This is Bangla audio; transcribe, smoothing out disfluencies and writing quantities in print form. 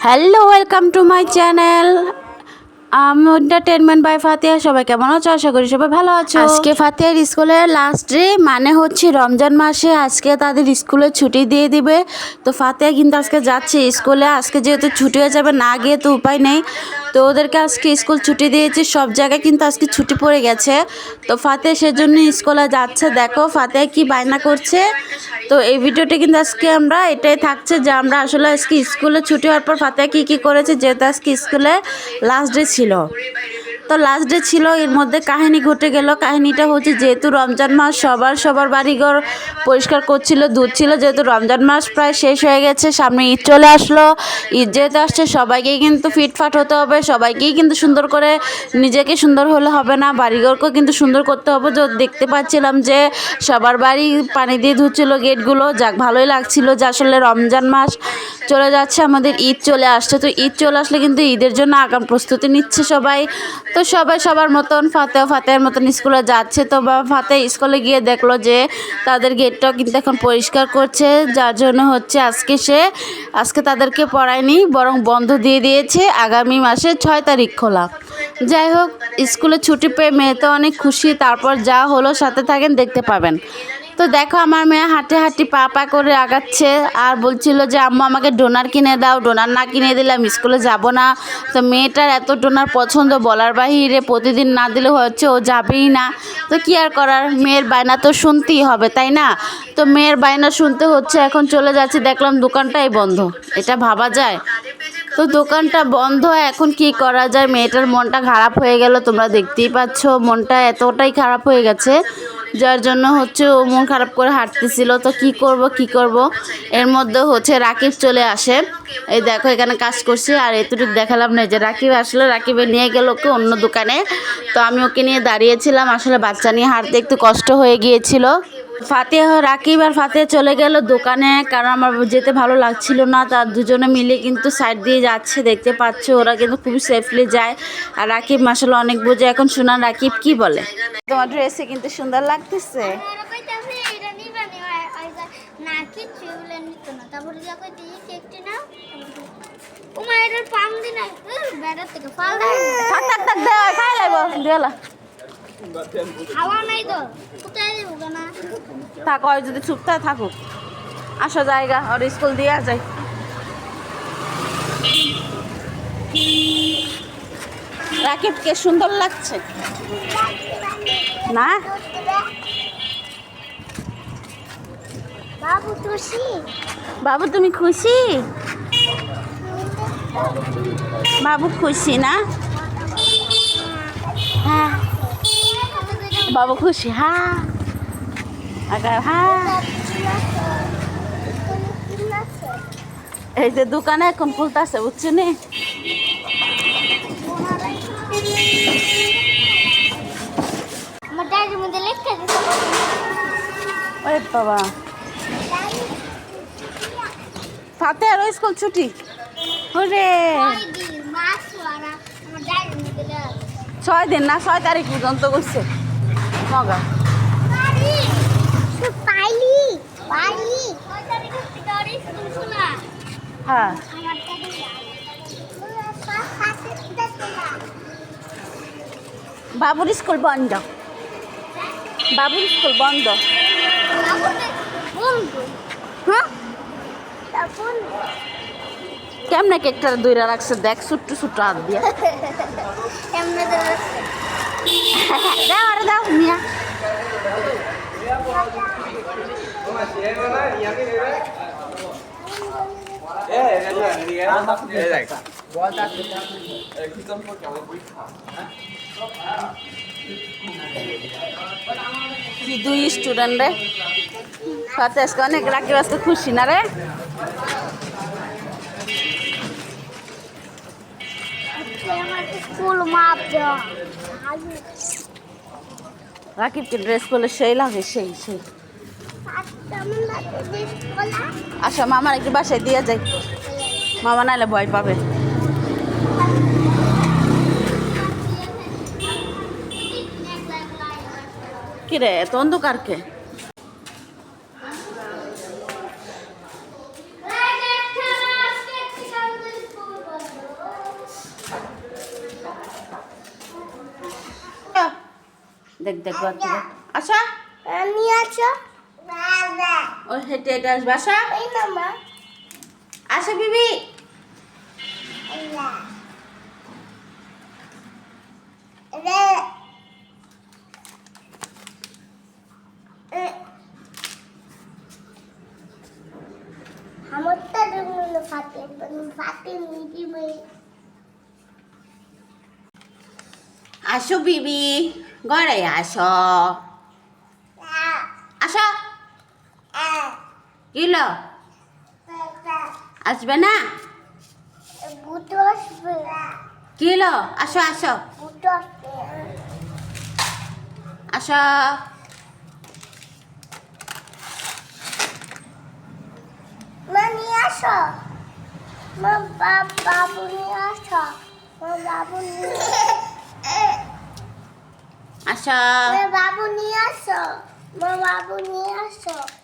Hello, welcome to my channel entertainment by Fatiha. সবাই কেমন আছো? আশা করি সবাই ভালো আছো। আজকে ফাতিহার স্কুলের লাস্ট ডে, মানে হচ্ছে রমজান মাসে আজকে তাদের স্কুলে ছুটি দিয়ে দিবে। তো ফাতিহা কিন্তু আজকে যাচ্ছে স্কুলে। আজকে যেহেতু ছুটি হয়ে যাবে, না গিয়ে তো উপায় নেই। তো ওদেরকে আজকে স্কুল ছুটি দিয়েছে, সব জায়গায় কিন্তু আজকে ছুটি পড়ে গেছে। তো ফাতিহা সেজন্য স্কুলে যাচ্ছে। দেখো ফাতিহা কি বায়না করছে। তো এই ভিডিওটি কিন্তু আজকে আমরা এটাই থাকছে যে আমরা আসলে আজকে স্কুলে ছুটি হওয়ার পর ফাতিহা কী করেছে, যেহেতু আজকে স্কুলে লাস্ট ডে ছিল। তো লাস্ট ডে ছিল, এর মধ্যে কাহিনী ঘটে গেল। কাহিনীটা হচ্ছে, যেহেতু রমজান মাস সবার বাড়িঘর পরিষ্কার করছিল, দুধ ছিল, যেহেতু রমজান মাস প্রায় শেষ হয়ে গেছে, সামনে ঈদ চলে আসলো। ঈদ যেহেতু আসছে, সবাইকেই কিন্তু ফিটফাট হতে হবে, সবাইকেই কিন্তু সুন্দর করে, নিজেকে সুন্দর হলে হবে না, বাড়িঘরকেও কিন্তু সুন্দর করতে হবে। তো দেখতে পাচ্ছিলাম যে সবার বাড়ি পানি দিয়ে ধুচ্ছিল গেটগুলো। যাক, ভালোই লাগছিল যে আসলে রমজান মাস চলে যাচ্ছে, আমাদের ঈদ চলে আসছে। তো ঈদ চলে আসলে কিন্তু ঈদের জন্য আগাম প্রস্তুতি নিচ্ছে সবাই। তো সবাই সবার মতন ফাতেহার মতন স্কুলে যাচ্ছে। তো ফাতেহা স্কুলে গিয়ে দেখলো যে তাদের গেটটাও কিন্তু এখন পরিষ্কার করছে, যার জন্য হচ্ছে আজকে তাদেরকে পড়ায়নি, বরং বন্ধ দিয়ে দিয়েছে। আগামী মাসের 6 তারিখ খোলা। যাই হোক, স্কুলে ছুটি পেয়ে মেয়ে তো অনেক খুশি। তারপর যা হলো সাথে থাকেন, দেখতে পাবেন। তো দেখো আমার মেয়ে হাঁটি পা করে আগাচ্ছে আর বলছিল যে আম্মু আমাকে ডোনার কিনে দাও, ডোনার না কিনে দিলে আমি স্কুলে যাব না। তো মেয়েটার এত ডোনার পছন্দ বলার বাহিরে, প্রতিদিন না দিলে হচ্ছে ও যাবেই না। তো কি আর করার, মেয়ের বায়না তো শুনতেই হবে, তাই না? তো মেয়ের বায়না শুনতে হচ্ছে। এখন চলে যাচ্ছি, দেখলাম দোকানটাই বন্ধ। এটা ভাবা যায়? তো দোকানটা বন্ধ, এখন কি করা যায়? মেয়েটার মনটা খারাপ হয়ে গেল, তোমরা দেখতেই পাচ্ছ, মনটা এতটাই খারাপ হয়ে গেছে, যার জন্য হচ্ছে ও মন খারাপ করে হাঁটতেছিল। তো কি করব। এর মধ্যে হচ্ছে রাকিব চলে আসে। এই দেখো এখানে কাজ করছে, আর এতটুকু দেখালাম না যে রাকিব আসলে, রাকিবে নিয়ে গেল ওকে অন্য দোকানে। তো আমি ওকে নিয়ে দাঁড়িয়েছিলাম, আসলে বাচ্চা নিয়ে হাঁটতে একটু কষ্ট হয়ে গিয়েছিল। রাকিব আর ফাতিহা চলে গেল দোকানে, কারণ আমার যেতে ভালো লাগছিল না। তার দুজনে মিলে কিন্তু সাইড দিয়ে যাচ্ছে, দেখতে পাচ্ছ, ওরা কিন্তু খুবই সেফলি যায়। আর রাকিব মাসাল্লাহ অনেক বোঝে। এখন শোনা রাকিব কি বলে। তোমার ড্রেসে কিন্তু সুন্দর লাগতেছে। থাক, যদি চুপটা থাকুক, আসা জায়গা আর স্কুল দিয়ে যায়। রাকিবকে সুন্দর লাগছে না? বাবু তুমি খুশি? বাবু খুশি না? হ্যাঁ বাবু খুশি। হ্যাঁ হ্যাঁ। এই যে দোকানে এখন খুলতেছে, বুঝছি নি। ওরে বাবা, ফাতিহার স্কুল ছুটি। ওরে 6 দিন না, 6 তারিখ পর্যন্ত করছে মগা। হ্যাঁ, বাবুর স্কুল বন্ধ। বাবুর স্কুল বন্ধ। হ্যাঁ, কেমনে কেকটা দইরা রাখছে দেখ, ছোট্ট হাত দিয়া। দাও আরে দাও মিয়া। কি 2 স্টুডেন্ট রে সাথে আজকে অনেক রাকিব আজকে খুশি না রে? রাকিবকে ড্রেস পরলে সেই লাগে, সেই আচ্ছা মামার একটু বাসায় দিয়ে যাই, মামা নাহলে ভয় পাবে। কিরে এত অন্ধকারকে? দেখ দেখ বাচ্চা আচ্ছা নিয়ে আসো ও হেঁটে হেঁটে আসবে আসা এই না মা আসা বিবি hamster dulu Fatin Fatin ini আসো বিবি ঘরে আসো আসো কিলো আসবে না butos কিলো আসো আসো butos আসো mani aso ma babu ni aso ma babu ni আসো ma babu ni aso